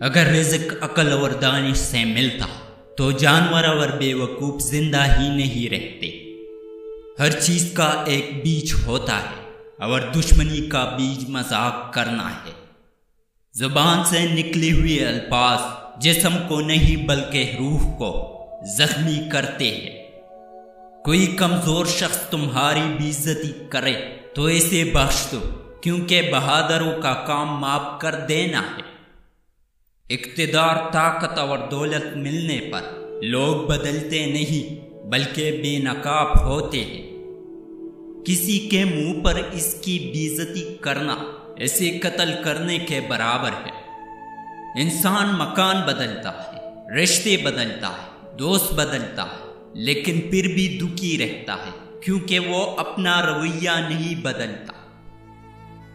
اگر رزق عقل اور دانش سے ملتا تو جانور اور بے وقوف زندہ ہی نہیں رہتے۔ ہر چیز کا ایک بیج ہوتا ہے اور دشمنی کا بیج مذاق کرنا ہے۔ زبان سے نکلی ہوئی الفاظ جسم کو نہیں بلکہ روح کو زخمی کرتے ہیں۔ کوئی کمزور شخص تمہاری بے عزتی کرے تو اسے بخش دو، کیونکہ بہادروں کا کام معاف کر دینا ہے۔ اقتدار، طاقت اور دولت ملنے پر لوگ بدلتے نہیں بلکہ بے نقاب ہوتے ہیں۔ کسی کے منہ پر اس کی بے عزتی کرنا اسے قتل کرنے کے برابر ہے۔ انسان مکان بدلتا ہے، رشتے بدلتا ہے، دوست بدلتا ہے، لیکن پھر بھی دکھی رہتا ہے کیونکہ وہ اپنا رویہ نہیں بدلتا۔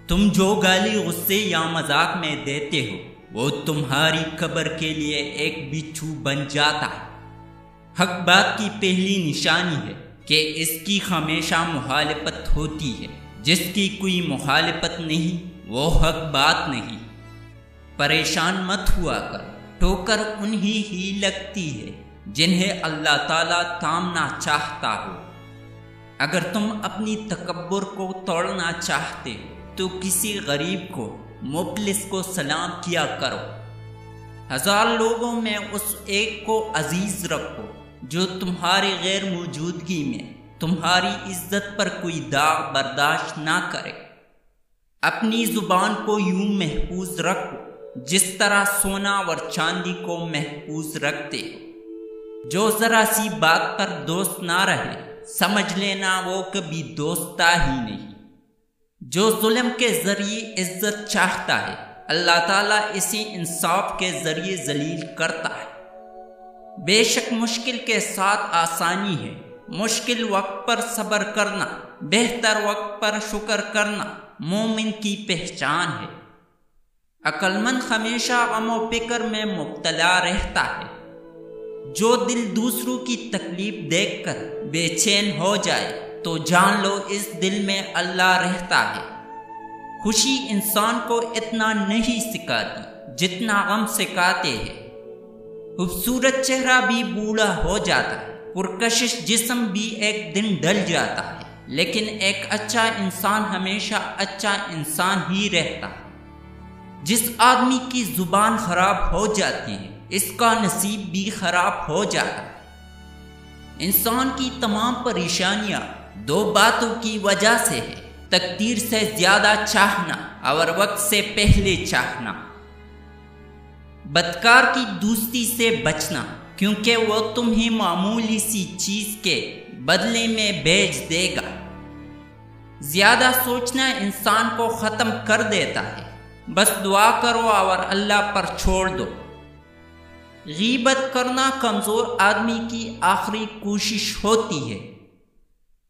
تم جو گالی غصے یا مذاق میں دیتے ہو وہ تمہاری قبر کے لیے ایک بچھو بن جاتا ہے۔ حق بات کی پہلی نشانی ہے کہ اس کی ہمیشہ مخالفت ہوتی ہے۔ جس کی کوئی مخالفت نہیں وہ حق بات نہیں۔ پریشان مت ہوا کر، ٹھوکر انہی ہی لگتی ہے جنہیں اللہ تعالیٰ تھامنا چاہتا ہو۔ اگر تم اپنی تکبر کو توڑنا چاہتے ہو تو کسی غریب کو، مفلس کو سلام کیا کرو۔ 1000 لوگوں میں اس ایک کو عزیز رکھو جو تمہاری غیر موجودگی میں تمہاری عزت پر کوئی داغ برداشت نہ کرے۔ اپنی زبان کو یوں محفوظ رکھو جس طرح سونا اور چاندی کو محفوظ رکھتے ہو۔ جو ذرا سی بات پر دوست نہ رہے سمجھ لینا وہ کبھی دوست تھا ہی نہیں۔ جو ظلم کے ذریعے عزت چاہتا ہے اللہ تعالیٰ اسے انصاف کے ذریعے ذلیل کرتا ہے۔ بے شک مشکل کے ساتھ آسانی ہے۔ مشکل وقت پر صبر کرنا، بہتر وقت پر شکر کرنا مومن کی پہچان ہے۔ عقل مند ہمیشہ غم و فکر میں مبتلا رہتا ہے۔ جو دل دوسروں کی تکلیف دیکھ کر بے چین ہو جائے تو جان لو اس دل میں اللہ رہتا ہے۔ خوشی انسان کو اتنا نہیں سکھاتی جتنا غم سکھاتے ہیں۔ خوبصورت چہرہ بھی بوڑھا ہو جاتا ہے، پرکشش جسم بھی ایک دن ڈل جاتا ہے، لیکن ایک اچھا انسان ہمیشہ اچھا انسان ہی رہتا ہے۔ جس آدمی کی زبان خراب ہو جاتی ہے اس کا نصیب بھی خراب ہو جاتا ہے۔ انسان کی تمام پریشانیاں 2 باتوں کی وجہ سے ہے: تقدیر سے زیادہ چاہنا اور وقت سے پہلے چاہنا۔ بدکار کی دوستی سے بچنا، کیونکہ وہ تمہیں معمولی سی چیز کے بدلے میں بیچ دے گا۔ زیادہ سوچنا انسان کو ختم کر دیتا ہے۔ بس دعا کرو اور اللہ پر چھوڑ دو۔ غیبت کرنا کمزور آدمی کی آخری کوشش ہوتی ہے۔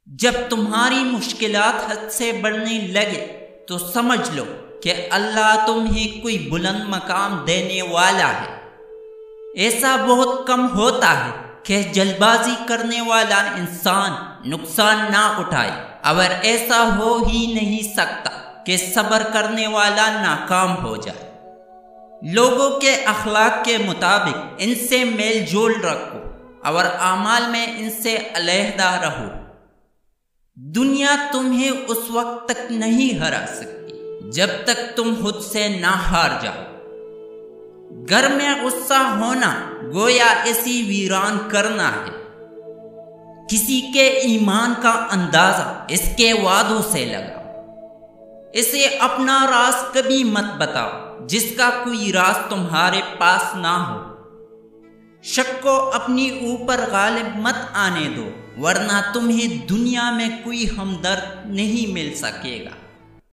جب تمہاری مشکلات حد سے بڑھنے لگے تو سمجھ لو کہ اللہ تمہیں کوئی بلند مقام دینے والا ہے۔ ایسا بہت کم ہوتا ہے کہ جلد بازی کرنے والا انسان نقصان نہ اٹھائے، اور ایسا ہو ہی نہیں سکتا کہ صبر کرنے والا ناکام ہو جائے۔ لوگوں کے اخلاق کے مطابق ان سے میل جول رکھو اور اعمال میں ان سے علیحدہ رہو۔ دنیا تمہیں اس وقت تک نہیں ہرا سکتی جب تک تم خود سے نہ ہار جاؤ۔ گھر میں غصہ ہونا گویا ایسی ویران کرنا ہے۔ کسی کے ایمان کا اندازہ اس کے وعدوں سے لگاؤ۔ اسے اپنا راز کبھی مت بتاؤ جس کا کوئی راز تمہارے پاس نہ ہو۔ شک کو اپنی اوپر غالب مت آنے دو، ورنہ تمہیں دنیا میں کوئی ہمدرد نہیں مل سکے گا۔